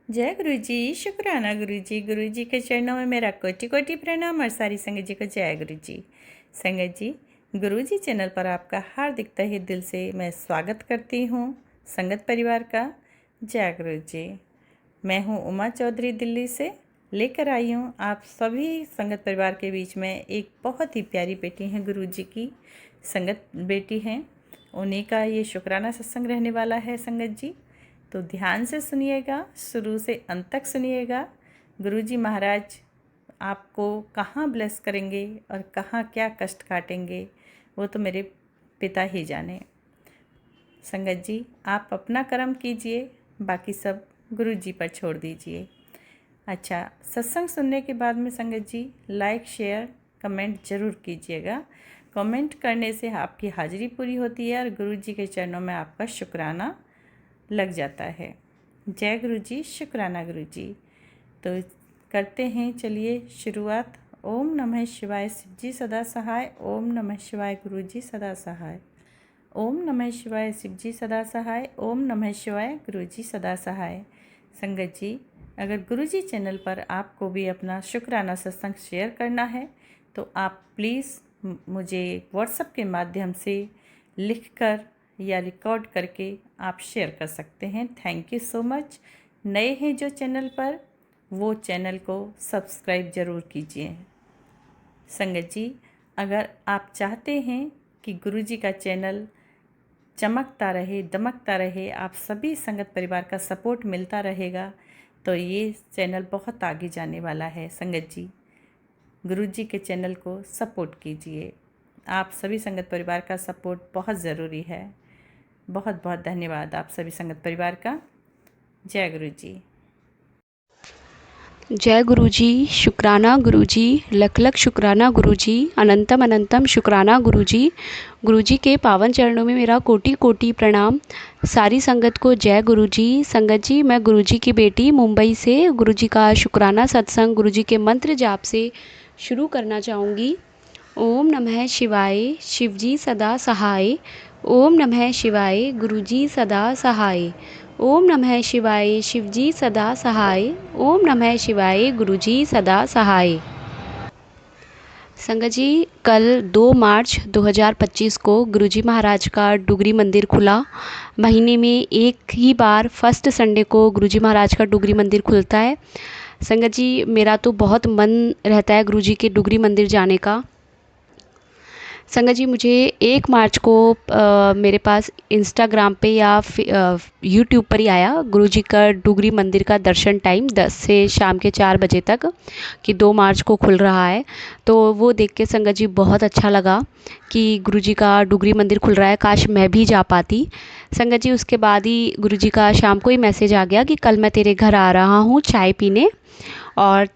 जय गुरु जी। शुक्राना गुरु जी के चरणों में मेरा कोटि कोटि प्रणाम और सारी संगत जी को जय गुरु जी। संगत जी, गुरु जी चैनल पर आपका हार्दिक तहे दिल से मैं स्वागत करती हूँ। संगत परिवार का जय गुरु जी। मैं हूँ उमा चौधरी, दिल्ली से लेकर आई हूँ आप सभी संगत परिवार के बीच में एक बहुत ही प्यारी बेटी हैं, गुरु जी की संगत बेटी हैं। उन्हीं का ये शुक्राना सत्संग रहने वाला है संगत जी, तो ध्यान से सुनिएगा, शुरू से अंत तक सुनिएगा। गुरुजी महाराज आपको कहाँ ब्लेस करेंगे और कहाँ क्या कष्ट काटेंगे वो तो मेरे पिता ही जाने। संगत जी, आप अपना कर्म कीजिए, बाकी सब गुरुजी पर छोड़ दीजिए। अच्छा, सत्संग सुनने के बाद में संगत जी लाइक शेयर कमेंट ज़रूर कीजिएगा। कमेंट करने से आपकी हाजिरी पूरी होती है और गुरुजी के चरणों में आपका शुक्राना लग जाता है। जय गुरु जी, शुक्राना गुरु जी। तो करते हैं, चलिए शुरुआत। ओम नमः शिवाय, शिव जी सदा सहाय। ओम नमः शिवाय, गुरु जी सदा सहाय। ओम नमः शिवाय, शिव जी सदा सहाय। ओम नमः शिवाय, गुरु जी सदा सहाय। संगत जी, अगर गुरु जी चैनल पर आपको भी अपना शुक्राना सत्संग शेयर करना है तो आप प्लीज़ मुझे व्हाट्सएप के माध्यम से लिखकर या रिकॉर्ड करके आप शेयर कर सकते हैं। Thank you so much. नए हैं जो चैनल पर, वो चैनल को सब्सक्राइब ज़रूर कीजिए। संगत जी, अगर आप चाहते हैं कि गुरुजी का चैनल चमकता रहे, दमकता रहे, आप सभी संगत परिवार का सपोर्ट मिलता रहेगा, तो ये चैनल बहुत आगे जाने वाला है। संगत जी, गुरुजी के चैनल को सपोर्ट कीजिए। आप सभी संगत परिवार का सपोर्ट बहुत ज़रूरी है। बहुत बहुत धन्यवाद आप सभी संगत परिवार का। जय गुरु जी। जय गुरुजी, शुक्राना गुरुजी, लख लख शुक्राना गुरुजी, अनंतम अनंतम शुक्राना गुरुजी। गुरुजी के पावन चरणों में मेरा कोटि कोटि प्रणाम। सारी संगत को जय गुरुजी। संगत जी, मैं गुरुजी की बेटी मुंबई से गुरुजी का शुक्राना सत्संग गुरुजी के मंत्र जाप से शुरू करना चाहूँगी। ओम नमः शिवाय, शिवजी सदा सहाय। ओम नमः शिवाय, गुरुजी सदा सहाय। ओम नमः शिवाय, शिवजी सदा सहाय। ओम नमः शिवाय, गुरुजी सदा सहाय। संगत जी, कल 2 मार्च 2025 को गुरुजी महाराज का डुगरी मंदिर खुला। महीने में एक ही बार फर्स्ट संडे को गुरुजी महाराज का डुगरी मंदिर खुलता है। संगत जी, मेरा तो बहुत मन रहता है गुरुजी के डुगरी मंदिर जाने का। संगत जी, मुझे 1 मार्च को मेरे पास इंस्टाग्राम पे या यूट्यूब पर ही आया गुरुजी का डुगरी मंदिर का दर्शन टाइम 10 से शाम के 4 बजे तक कि 2 मार्च को खुल रहा है। तो वो देख के संगत जी बहुत अच्छा लगा कि गुरुजी का डुगरी मंदिर खुल रहा है, काश मैं भी जा पाती। संगत जी, उसके बाद ही गुरुजी का शाम को ही मैसेज आ गया कि कल मैं तेरे घर आ रहा हूँ चाय पीने और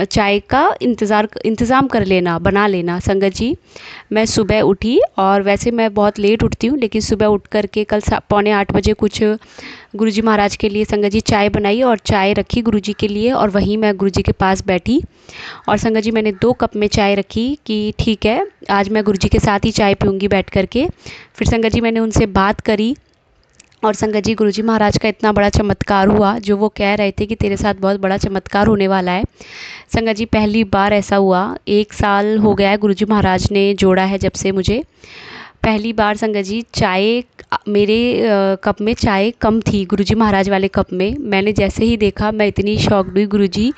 चाय का इंतज़ाम कर लेना, बना लेना। संगत जी, मैं सुबह उठी और वैसे मैं बहुत लेट उठती हूँ, लेकिन सुबह उठ कर के कल 7:45 बजे कुछ गुरुजी महाराज के लिए संगत जी चाय बनाई और चाय रखी गुरुजी के लिए, और वहीं मैं गुरुजी के पास बैठी और संगत जी मैंने 2 कप में चाय रखी कि ठीक है, आज मैं गुरुजी के साथ ही चाय पीऊँगी बैठ कर के। फिर संगत जी मैंने उनसे बात करी और संगत जी, गुरुजी महाराज का इतना बड़ा चमत्कार हुआ जो वो कह रहे थे कि तेरे साथ बहुत बड़ा चमत्कार होने वाला है। संगत जी, पहली बार ऐसा हुआ, 1 साल हो गया है गुरुजी महाराज ने जोड़ा है जब से मुझे। पहली बार संगत जी चाय मेरे कप में चाय कम थी गुरुजी महाराज वाले कप में। मैंने जैसे ही देखा मैं इतनी शॉक्ड हुई गुरुजी।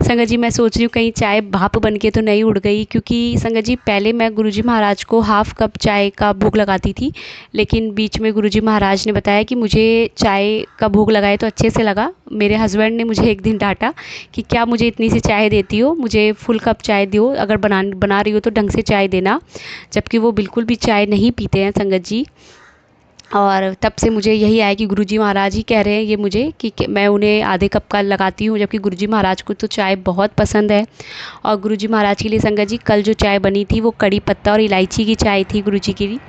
संगत जी, मैं सोच रही हूँ कहीं चाय भाप बन के तो नहीं उड़ गई, क्योंकि संगत जी पहले मैं गुरुजी महाराज को हाफ़ कप चाय का भोग लगाती थी, लेकिन बीच में गुरुजी महाराज ने बताया कि मुझे चाय का भोग लगाए तो अच्छे से लगा। मेरे हस्बैंड ने मुझे एक दिन डांटा कि क्या मुझे इतनी सी चाय देती हो, मुझे फुल कप चाय दो, अगर बना रही हो तो ढंग से चाय देना। जबकि वो बिल्कुल भी चाय नहीं पीते हैं संगत जी। और तब से मुझे यही आया कि गुरुजी महाराज ही कह रहे हैं ये मुझे कि मैं उन्हें आधे कप का लगाती हूँ, जबकि गुरुजी महाराज को तो चाय बहुत पसंद है। और गुरुजी महाराज के लिए संगत जी कल जो चाय बनी थी वो कड़ी पत्ता और इलायची की चाय थी गुरुजी की।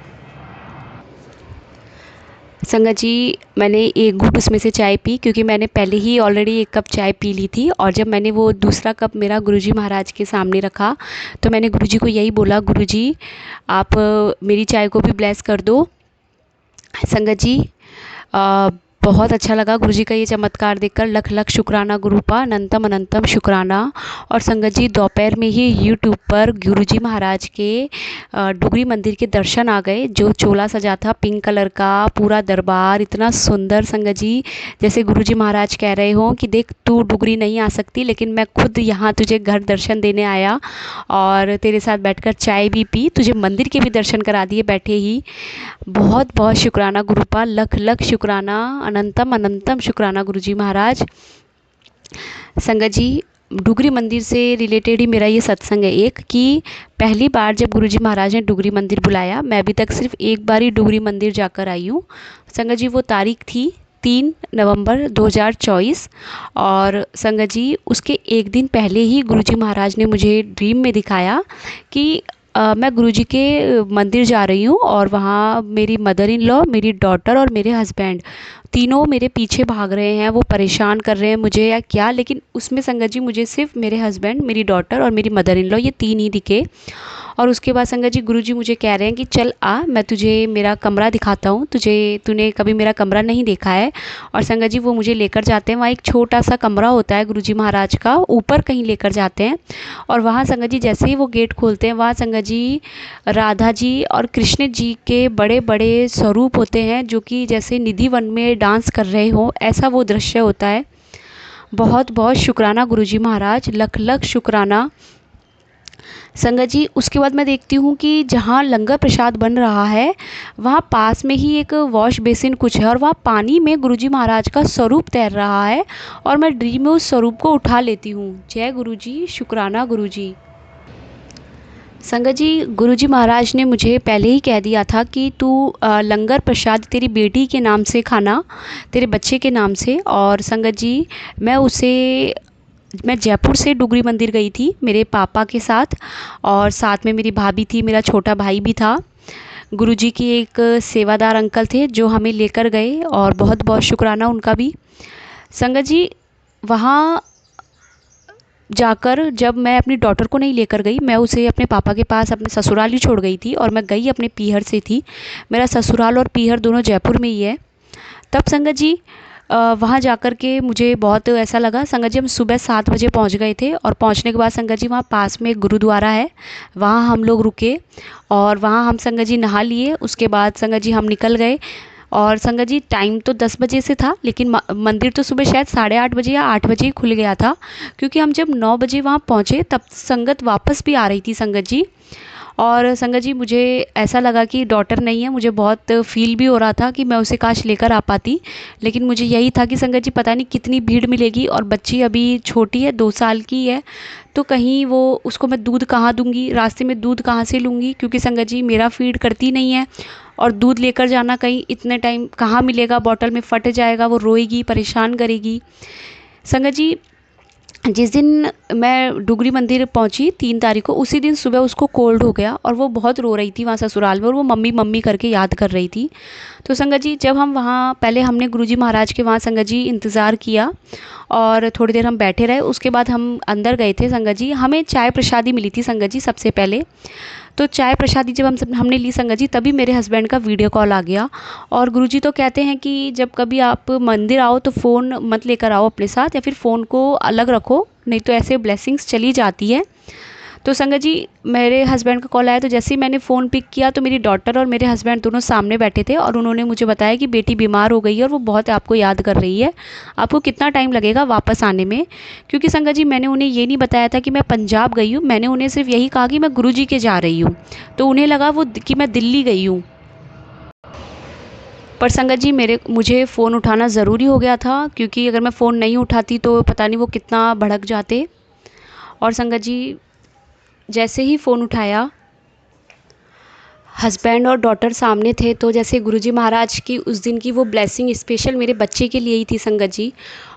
संगत जी, मैंने एक घूंट उसमें से चाय पी, क्योंकि मैंने पहले ही ऑलरेडी 1 कप चाय पी ली थी। और जब मैंने वो दूसरा कप मेरा गुरुजी महाराज के सामने रखा तो मैंने गुरुजी को यही बोला, गुरुजी आप मेरी चाय को भी ब्लेस कर दो। संगत जी, बहुत अच्छा लगा गुरुजी का ये चमत्कार देखकर। लख लख शुक्राना गुरुपा, अनंतम अनंतम शुक्राना। और संगत जी दोपहर में ही यूट्यूब पर गुरुजी महाराज के डुगरी मंदिर के दर्शन आ गए। जो चोला सजा था पिंक कलर का, पूरा दरबार इतना सुंदर संगत जी, जैसे गुरुजी महाराज कह रहे हो कि देख तू डुगरी नहीं आ सकती, लेकिन मैं खुद यहाँ तुझे घर दर्शन देने आया और तेरे साथ बैठकर चाय भी पी, तुझे मंदिर के भी दर्शन करा दिए बैठे ही। बहुत बहुत शुक्राना गुरुपा, लख लख शुक्राना, अनंतम अनंतम शुक्राना गुरुजी महाराज। संगत जी डुगरी मंदिर से रिलेटेड ही मेरा ये सत्संग है एक, कि पहली बार जब गुरुजी महाराज ने डुगरी मंदिर बुलाया, मैं अभी तक सिर्फ एक बार ही डुगरी मंदिर जाकर आई हूँ। संगत जी वो तारीख थी 3 नवंबर 2024। और संगत जी उसके एक दिन पहले ही गुरुजी महाराज ने मुझे ड्रीम में दिखाया कि मैं गुरुजी के मंदिर जा रही हूँ और वहाँ मेरी मदर इन लॉ, मेरी डॉटर और मेरे हस्बैंड तीनों मेरे पीछे भाग रहे हैं, वो परेशान कर रहे हैं मुझे या क्या, लेकिन उसमें संगत जी मुझे सिर्फ मेरे हस्बैंड, मेरी डॉटर और मेरी मदर इन लॉ ये तीन ही दिखे। और उसके बाद संगत जी गुरुजी मुझे कह रहे हैं कि चल आ, मैं तुझे मेरा कमरा दिखाता हूँ, तूने कभी मेरा कमरा नहीं देखा है। और संगत जी वो मुझे लेकर जाते हैं, वहाँ एक छोटा सा कमरा होता है गुरुजी महाराज का, ऊपर कहीं लेकर जाते हैं। और वहाँ संगत जी जैसे ही वो गेट खोलते हैं, वहाँ संगत जी राधा जी और कृष्ण जी के बड़े बड़े स्वरूप होते हैं, जो कि जैसे निधि वन में डांस कर रहे हो, ऐसा वो दृश्य होता है। बहुत बहुत शुक्राना गुरुजी महाराज, लख लख शुक्राना। संगत जी उसके बाद मैं देखती हूँ कि जहाँ लंगर प्रसाद बन रहा है, वहाँ पास में ही एक वॉश बेसिन कुछ है और वहाँ पानी में गुरुजी महाराज का स्वरूप तैर रहा है और मैं ड्रीम में उस स्वरूप को उठा लेती हूँ। जय गुरुजी, शुक्राना गुरुजी। संगत जी गुरुजी महाराज ने मुझे पहले ही कह दिया था कि तू लंगर प्रसाद तेरी बेटी के नाम से खाना, तेरे बच्चे के नाम से। और संगत जी मैं जयपुर से डुगरी मंदिर गई थी मेरे पापा के साथ, और साथ में मेरी भाभी थी, मेरा छोटा भाई भी था। गुरुजी की एक सेवादार अंकल थे जो हमें लेकर गए और बहुत बहुत शुक्राना उनका भी। संगत जी वहाँ जाकर जब मैं अपनी डॉटर को नहीं लेकर गई, मैं उसे अपने पापा के पास अपने ससुराल ही छोड़ गई थी और मैं गई अपने पीहर से थी। मेरा ससुराल और पीहर दोनों जयपुर में ही है। तब संगत जी वहाँ जाकर के मुझे बहुत ऐसा लगा। संगत जी हम सुबह 7 बजे पहुँच गए थे और पहुँचने के बाद संगत जी वहाँ पास में एक गुरुद्वारा है, वहाँ हम लोग रुके और वहाँ हम संगत जी नहा लिए। उसके बाद संगत जी हम निकल गए और संगत जी टाइम तो 10 बजे से था, लेकिन मंदिर तो सुबह शायद 8:30 बजे या 8 बजे ही खुल गया था, क्योंकि हम जब 9 बजे वहाँ पहुँचे तब संगत वापस भी आ रही थी संगत जी। और संगत जी मुझे ऐसा लगा कि डॉटर नहीं है, मुझे बहुत फील भी हो रहा था कि मैं उसे काश लेकर आ पाती, लेकिन मुझे यही था कि संगत जी पता नहीं कितनी भीड़ मिलेगी और बच्ची अभी छोटी है, 2 साल की है, तो कहीं वो उसको मैं दूध कहाँ दूंगी, रास्ते में दूध कहाँ से लूँगी, क्योंकि संगत जी मेरा फीड करती नहीं है और दूध लेकर जाना कहीं इतने टाइम कहाँ मिलेगा, बॉटल में फट जाएगा, वो रोएगी, परेशान करेगी। संगत जी जिस दिन मैं डुगरी मंदिर पहुंची 3 तारीख को, उसी दिन सुबह उसको कोल्ड हो गया और वो बहुत रो रही थी वहाँ ससुराल में और वो मम्मी मम्मी करके याद कर रही थी। तो संगत जी जब हम वहाँ पहले हमने गुरुजी महाराज के वहाँ संगत जी इंतज़ार किया और थोड़ी देर हम बैठे रहे। उसके बाद हम अंदर गए थे संगत जी, हमें चाय प्रसादी मिली थी संगत जी सबसे पहले। तो चाय प्रसादी जब हमने ली संगत जी, तभी मेरे हस्बैंड का वीडियो कॉल आ गया। और गुरुजी तो कहते हैं कि जब कभी आप मंदिर आओ तो फ़ोन मत लेकर आओ अपने साथ, या फिर फ़ोन को अलग रखो, नहीं तो ऐसे ब्लेसिंग्स चली जाती है। तो संगत जी मेरे हस्बैंड का कॉल आया, तो जैसे ही मैंने फ़ोन पिक किया तो मेरी डॉटर और मेरे हस्बैंड दोनों सामने बैठे थे और उन्होंने मुझे बताया कि बेटी बीमार हो गई है और वो बहुत आपको याद कर रही है, आपको कितना टाइम लगेगा वापस आने में। क्योंकि संगत जी मैंने उन्हें ये नहीं बताया था कि मैं पंजाब गई हूँ, मैंने उन्हें सिर्फ यही कहा कि मैं गुरुजी के जा रही हूँ, तो उन्हें लगा वो कि मैं दिल्ली गई हूँ। पर संगत जी मुझे फ़ोन उठाना ज़रूरी हो गया था, क्योंकि अगर मैं फ़ोन नहीं उठाती तो पता नहीं वो कितना भड़क जाते। और संगत जी जैसे ही फ़ोन उठाया, हस्बैंड और डॉटर सामने थे, तो जैसे गुरुजी महाराज की उस दिन की वो ब्लेसिंग स्पेशल मेरे बच्चे के लिए ही थी संगत जी,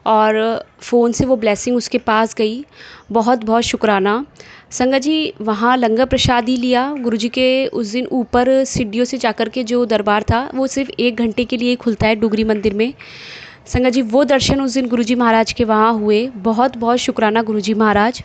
और फ़ोन से वो ब्लेसिंग उसके पास गई। बहुत बहुत शुक्राना संगत जी। वहाँ लंगर प्रसाद ही लिया गुरुजी के उस दिन। ऊपर सीढ़ियों से जाकर के जो दरबार था वो सिर्फ 1 घंटे के लिए खुलता है डुगरी मंदिर में संगत जी। वो दर्शन उस दिन गुरुजी महाराज के वहाँ हुए। बहुत बहुत शुक्राना गुरुजी महाराज।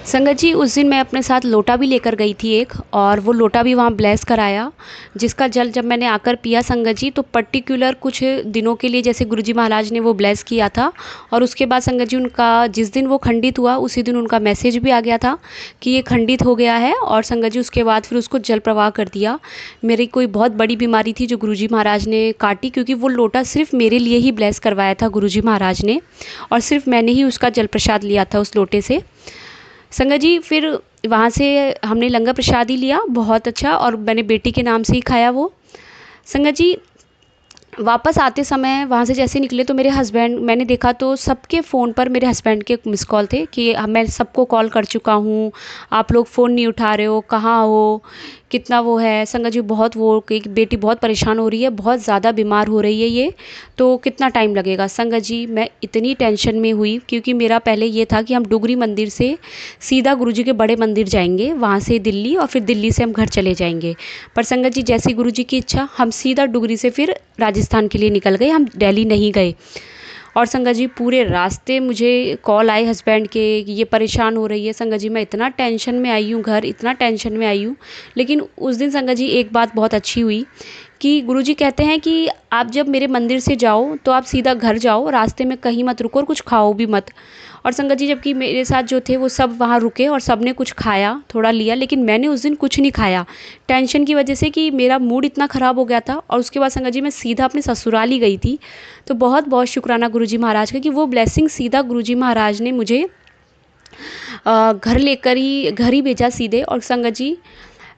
संगत जी उस दिन मैं अपने साथ लोटा भी लेकर गई थी एक, और वो लोटा भी वहाँ ब्लेस कराया, जिसका जल जब मैंने आकर पिया संगत जी, तो पर्टिकुलर कुछ दिनों के लिए जैसे गुरुजी महाराज ने वो ब्लेस किया था। और उसके बाद संगत जी उनका जिस दिन वो खंडित हुआ उसी दिन उनका मैसेज भी आ गया था कि ये खंडित हो गया है। और संगत जी उसके बाद फिर उसको जल प्रवाह कर दिया। मेरी कोई बहुत बड़ी बीमारी थी जो गुरुजी महाराज ने काटी, क्योंकि वो लोटा सिर्फ मेरे लिए ही ब्लेस करवाया था गुरुजी महाराज ने, और सिर्फ मैंने ही उसका जल प्रसाद लिया था उस लोटे से। संगत जी फिर वहाँ से हमने लंगर प्रसाद ही लिया, बहुत अच्छा, और मैंने बेटी के नाम से ही खाया वो। संगत जी वापस आते समय वहाँ से जैसे निकले तो मेरे हस्बैंड, मैंने देखा तो सबके फ़ोन पर मेरे हस्बैंड के मिस कॉल थे कि मैं सबको कॉल कर चुका हूँ, आप लोग फ़ोन नहीं उठा रहे हो, कहाँ हो, कितना वो है। संगत जी बहुत वो कि बेटी बहुत परेशान हो रही है, बहुत ज़्यादा बीमार हो रही है ये, तो कितना टाइम लगेगा। संगत जी मैं इतनी टेंशन में हुई, क्योंकि मेरा पहले ये था कि हम डुगरी मंदिर से सीधा गुरुजी के बड़े मंदिर जाएंगे, वहाँ से दिल्ली, और फिर दिल्ली से हम घर चले जाएंगे। पर संगत जी जैसी गुरुजी की इच्छा, हम सीधा डुगरी से फिर राजस्थान के लिए निकल गए, हम दिल्ली नहीं गए। और संगत जी पूरे रास्ते मुझे कॉल आए हस्बैंड के कि ये परेशान हो रही है। संगत जी मैं इतना टेंशन में आई हूँ घर, इतना टेंशन में आई हूँ। लेकिन उस दिन संगत जी एक बात बहुत अच्छी हुई कि गुरुजी कहते हैं कि आप जब मेरे मंदिर से जाओ तो आप सीधा घर जाओ, रास्ते में कहीं मत रुको और कुछ खाओ भी मत। और संगत जी जबकि मेरे साथ जो थे वो सब वहाँ रुके और सब ने कुछ खाया, थोड़ा लिया, लेकिन मैंने उस दिन कुछ नहीं खाया, टेंशन की वजह से कि मेरा मूड इतना ख़राब हो गया था। और उसके बाद संगत जी मैं सीधा अपने ससुराल ही गई थी। तो बहुत बहुत शुक्राना गुरुजी महाराज का कि वो ब्लेसिंग सीधा गुरुजी महाराज ने मुझे घर ही भेजा सीधे। और संगत जी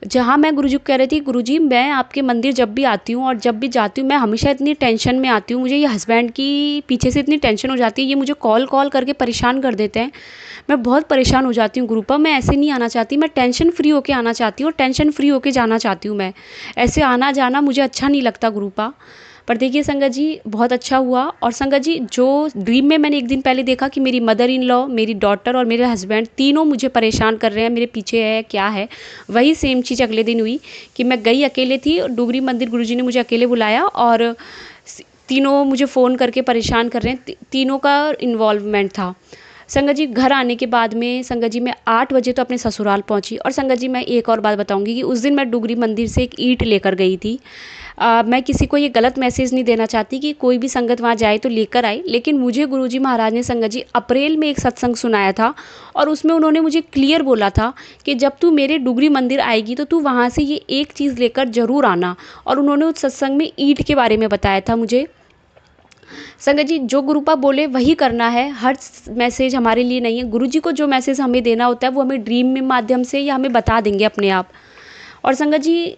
जहाँ मैं गुरुजी को कह रही थी, गुरुजी मैं आपके मंदिर जब भी आती हूँ और जब भी जाती हूँ मैं हमेशा इतनी टेंशन में आती हूँ, मुझे ये हस्बैंड की पीछे से इतनी टेंशन हो जाती है, ये मुझे कॉल कॉल करके परेशान कर देते हैं, मैं बहुत परेशान हो जाती हूँ गुरुपा। मैं ऐसे नहीं आना चाहती, मैं टेंशन फ्री होके आना चाहती हूँ और टेंशन फ्री होके जाना चाहती हूँ। मैं ऐसे आना जाना मुझे अच्छा नहीं लगता गुरुपा। पर देखिए संगत जी बहुत अच्छा हुआ। और संगत जी जो ड्रीम में मैंने एक दिन पहले देखा कि मेरी मदर इन लॉ, मेरी डॉटर और मेरे हस्बैंड तीनों मुझे परेशान कर रहे हैं, मेरे पीछे है क्या है, वही सेम चीज़ अगले दिन हुई कि मैं गई अकेले थी, डुगरी मंदिर गुरुजी ने मुझे अकेले बुलाया और तीनों मुझे फ़ोन करके परेशान कर रहे हैं, तीनों का इन्वॉल्वमेंट था। संगत जी घर आने के बाद में संगत जी मैं 8 बजे तो अपने ससुराल पहुंची। और संगत जी मैं एक और बात बताऊंगी कि उस दिन मैं डुगरी मंदिर से एक ईंट लेकर गई थी। मैं किसी को ये गलत मैसेज नहीं देना चाहती कि कोई भी संगत वहाँ जाए तो लेकर आए, लेकिन मुझे गुरुजी महाराज ने संगत जी अप्रैल में एक सत्संग सुनाया था और उसमें उन्होंने मुझे क्लियर बोला था कि जब तू मेरे डुगरी मंदिर आएगी तो तू वहाँ से ये एक चीज़ लेकर ज़रूर आना। और उन्होंने उस सत्संग में ईंट के बारे में बताया था मुझे। संगत जी जो गुरुपा बोले वही करना है, हर मैसेज हमारे लिए नहीं है। गुरुजी को जो मैसेज हमें देना होता है वो हमें ड्रीम में माध्यम से या हमें बता देंगे अपने आप। और संगत जी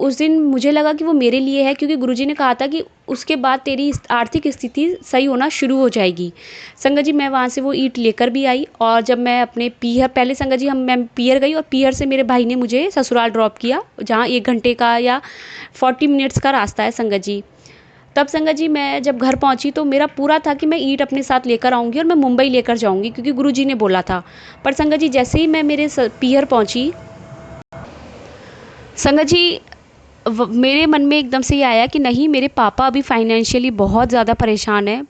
उस दिन मुझे लगा कि वो मेरे लिए है, क्योंकि गुरुजी ने कहा था कि उसके बाद तेरी आर्थिक स्थिति सही होना शुरू हो जाएगी। संगत जी मैं वहाँ से वो ईंट लेकर भी आई। और जब मैं अपने पीहर, पहले संगत जी मैं पीहर गई और पीहर से मेरे भाई ने मुझे ससुराल ड्रॉप किया, जहाँ 1 घंटे का या 40 मिनट्स का रास्ता है संगत जी। तब संगत जी मैं जब घर पहुंची तो मेरा पूरा था कि मैं ईंट अपने साथ लेकर आऊँगी और मैं मुंबई लेकर जाऊँगी, क्योंकि गुरुजी ने बोला था। पर संगत जी जैसे ही मैं मेरे पीहर पहुंची, संगत जी मेरे मन में एकदम से ये आया कि नहीं, मेरे पापा अभी फाइनेंशियली बहुत ज़्यादा परेशान है,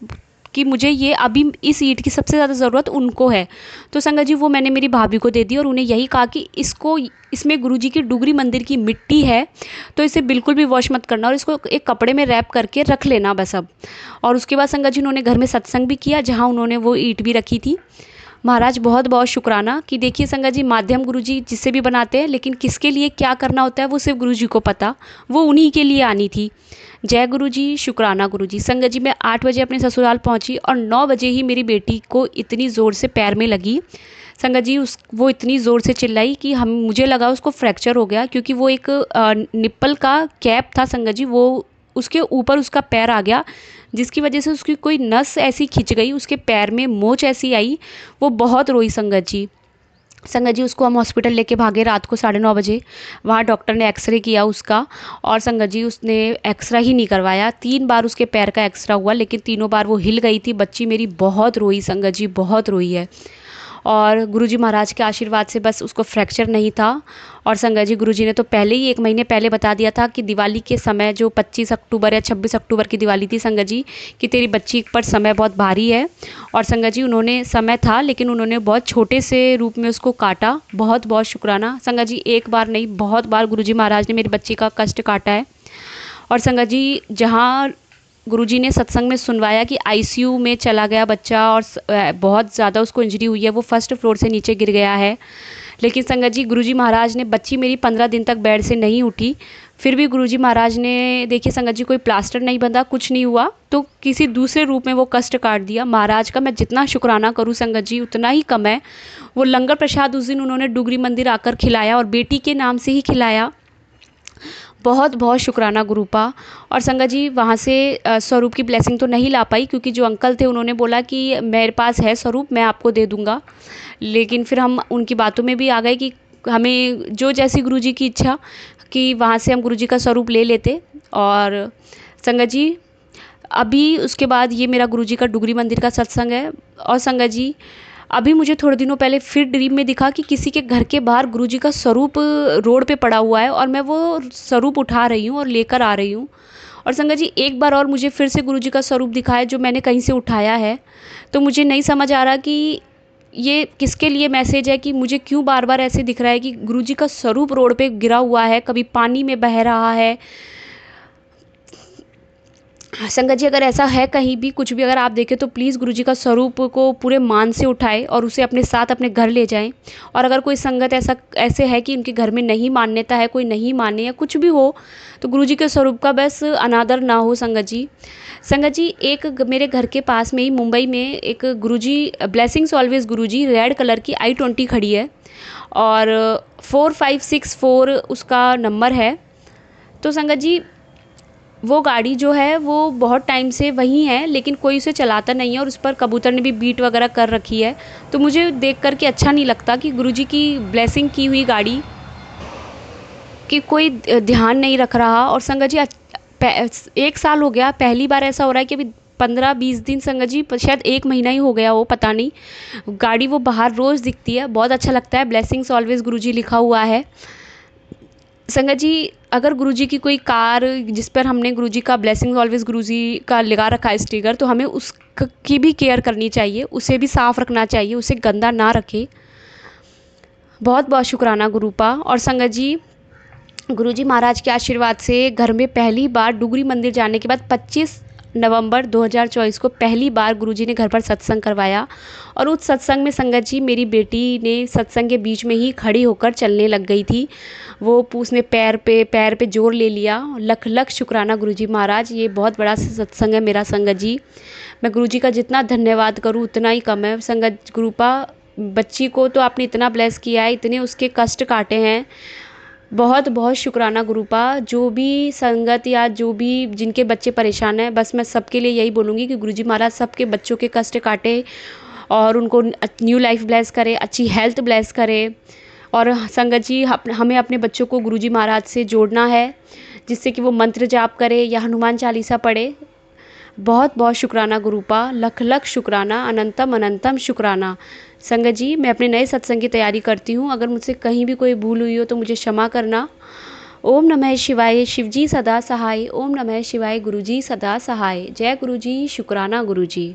कि मुझे ये अभी इस ईंट की सबसे ज़्यादा ज़रूरत उनको है। तो संगत जी वो मैंने मेरी भाभी को दे दी और उन्हें यही कहा कि इसको, इसमें गुरुजी की डुगरी मंदिर की मिट्टी है तो इसे बिल्कुल भी वॉश मत करना और इसको एक कपड़े में रैप करके रख लेना बस अब। और उसके बाद संगत जी उन्होंने घर में सत्संग भी किया, जहाँ उन्होंने वो ईंट भी रखी थी। महाराज बहुत बहुत शुक्राना कि देखिए संगत जी माध्यम गुरुजी जिससे भी बनाते हैं, लेकिन किसके लिए क्या करना होता है वो सिर्फ गुरुजी को पता, वो उन्हीं के लिए आनी थी। जय गुरुजी, शुक्राना गुरुजी। संगत जी मैं 8 बजे अपने ससुराल पहुंची और 9 बजे ही मेरी बेटी को इतनी ज़ोर से पैर में लगी संगत जी, वो इतनी ज़ोर से चिल्लाई कि मुझे लगा उसको फ्रैक्चर हो गया, क्योंकि वो एक निप्पल का कैप था संगत जी, वो उसके ऊपर उसका पैर आ गया, जिसकी वजह से उसकी कोई नस ऐसी खिंच गई, उसके पैर में मोच ऐसी आई, वो बहुत रोई संगत जी। संगत जी उसको हम हॉस्पिटल लेके भागे रात को 9:30 बजे। वहाँ डॉक्टर ने एक्सरे किया उसका, और संगत जी उसने एक्सरा ही नहीं करवाया, 3 बार उसके पैर का एक्सरा हुआ, लेकिन तीनों बार वो हिल गई थी। बच्ची मेरी बहुत रोई संगत जी, बहुत रोई है। और गुरुजी महाराज के आशीर्वाद से बस उसको फ्रैक्चर नहीं था। और संगत जी गुरुजी ने तो पहले ही 1 महीने पहले बता दिया था कि दिवाली के समय, जो 25 अक्टूबर या 26 अक्टूबर की दिवाली थी संगत जी, कि तेरी बच्ची पर समय बहुत भारी है और संगत जी उन्होंने, समय था लेकिन उन्होंने बहुत छोटे से रूप में उसको काटा। बहुत बहुत शुक्राना संगत जी, एक बार नहीं बहुत बार गुरुजी महाराज ने मेरी बच्ची का कष्ट काटा है। और संगत जी जहाँ गुरुजी ने सत्संग में सुनवाया कि आईसीयू में चला गया बच्चा और बहुत ज़्यादा उसको इंजरी हुई है, वो फर्स्ट फ्लोर से नीचे गिर गया है, लेकिन संगत जी गुरुजी महाराज ने, बच्ची मेरी 15 दिन तक बेड से नहीं उठी, फिर भी गुरुजी महाराज ने, देखिए संगत जी कोई प्लास्टर नहीं बंधा, कुछ नहीं हुआ, तो किसी दूसरे रूप में वो कष्ट काट दिया। महाराज का मैं जितना शुक्राना करूँ संगत जी उतना ही कम है। वो लंगर प्रसाद उस दिन उन्होंने डुगरी मंदिर आकर खिलाया और बेटी के नाम से ही खिलाया। बहुत बहुत शुक्राना गुरुपा। और संगत जी वहाँ से स्वरूप की ब्लेसिंग तो नहीं ला पाई, क्योंकि जो अंकल थे उन्होंने बोला कि मेरे पास है स्वरूप, मैं आपको दे दूँगा, लेकिन फिर हम उनकी बातों में भी आ गए कि हमें जो जैसी गुरुजी की इच्छा कि वहाँ से हम गुरुजी का स्वरूप ले लेते। और संगत जी अभी उसके बाद ये मेरा गुरुजी का डुगरी मंदिर का सत्संग है। और संगत जी अभी मुझे थोड़े दिनों पहले फिर ड्रीम में दिखा कि किसी के घर के बाहर गुरुजी का स्वरूप रोड पे पड़ा हुआ है और मैं वो स्वरूप उठा रही हूँ और लेकर आ रही हूँ। और संगत जी एक बार और मुझे फिर से गुरुजी का स्वरूप दिखा है जो मैंने कहीं से उठाया है, तो मुझे नहीं समझ आ रहा कि ये किसके लिए मैसेज है, कि मुझे क्यों बार बार ऐसे दिख रहा है कि गुरुजी का स्वरूप रोड पे गिरा हुआ है, कभी पानी में बह रहा है। संगत जी अगर ऐसा है कहीं भी कुछ भी अगर आप देखें तो प्लीज़ गुरुजी का स्वरूप को पूरे मान से उठाएं और उसे अपने साथ अपने घर ले जाएं। और अगर कोई संगत ऐसे है कि उनके घर में नहीं मान्यता है, कोई नहीं माने या कुछ भी हो, तो गुरुजी के स्वरूप का बस अनादर ना हो संगत जी। संगत जी एक मेरे घर के पास में ही मुंबई में एक गुरुजी, ब्लेसिंग्स ऑलवेज गुरुजी, रेड कलर की i20 खड़ी है और 4564 उसका नंबर है। तो संगत जी वो गाड़ी जो है वो बहुत टाइम से वहीं है, लेकिन कोई उसे चलाता नहीं है और उस पर कबूतर ने भी बीट वगैरह कर रखी है। तो मुझे देख कर के अच्छा नहीं लगता कि गुरुजी की ब्लेसिंग की हुई गाड़ी कि कोई ध्यान नहीं रख रहा। और संगत जी 1 साल हो गया, पहली बार ऐसा हो रहा है कि अभी 15-20 दिन, संगत जी शायद 1 महीना ही हो गया हो, पता नहीं, गाड़ी वो बाहर रोज़ दिखती है, बहुत अच्छा लगता है, ब्लेसिंग्स ऑलवेज गुरुजी लिखा हुआ है। संगत जी अगर गुरुजी की कोई कार जिस पर हमने गुरुजी का ब्लेसिंग ऑलवेज गुरुजी का लगा रखा है स्टिकर, तो हमें उसकी भी केयर करनी चाहिए, उसे भी साफ़ रखना चाहिए, उसे गंदा ना रखें। बहुत बहुत शुक्राना गुरुपा। और संगत जी गुरुजी महाराज के आशीर्वाद से घर में पहली बार डुगरी मंदिर जाने के बाद 25 नवंबर 2024 को पहली बार गुरुजी ने घर पर सत्संग करवाया। और उस सत्संग में संगत जी मेरी बेटी ने सत्संग के बीच में ही खड़ी होकर चलने लग गई थी, वो उसने पैर पे जोर ले लिया। लख लख शुक्राना गुरुजी महाराज, ये बहुत बड़ा सत्संग है मेरा संगत जी, मैं गुरुजी का जितना धन्यवाद करूँ उतना ही कम है। संगत गुरुपा बच्ची को तो आपने इतना ब्लेस किया है, इतने उसके कष्ट काटे हैं, बहुत बहुत शुक्राना गुरुपा। जो भी संगत या जो भी जिनके बच्चे परेशान हैं, बस मैं सबके लिए यही बोलूँगी कि गुरुजी महाराज सबके बच्चों के कष्ट काटे और उनको न्यू लाइफ ब्लेस करे, अच्छी हेल्थ ब्लेस करे। और संगत जी हमें अपने बच्चों को गुरुजी महाराज से जोड़ना है, जिससे कि वो मंत्र जाप करे या हनुमान चालीसा पढ़े। बहुत बहुत शुक्राना गुरुपा, लख लख शुक्राना, अनंतम अनंतम शुक्राना। संगत जी मैं अपने नए सत्संग की तैयारी करती हूँ, अगर मुझसे कहीं भी कोई भूल हुई हो तो मुझे क्षमा करना। ओम नमः शिवाय, शिवजी सदा सहाय। ओम नमः शिवाय, गुरुजी सदा सहाय। जय गुरुजी, शुक्राना गुरुजी।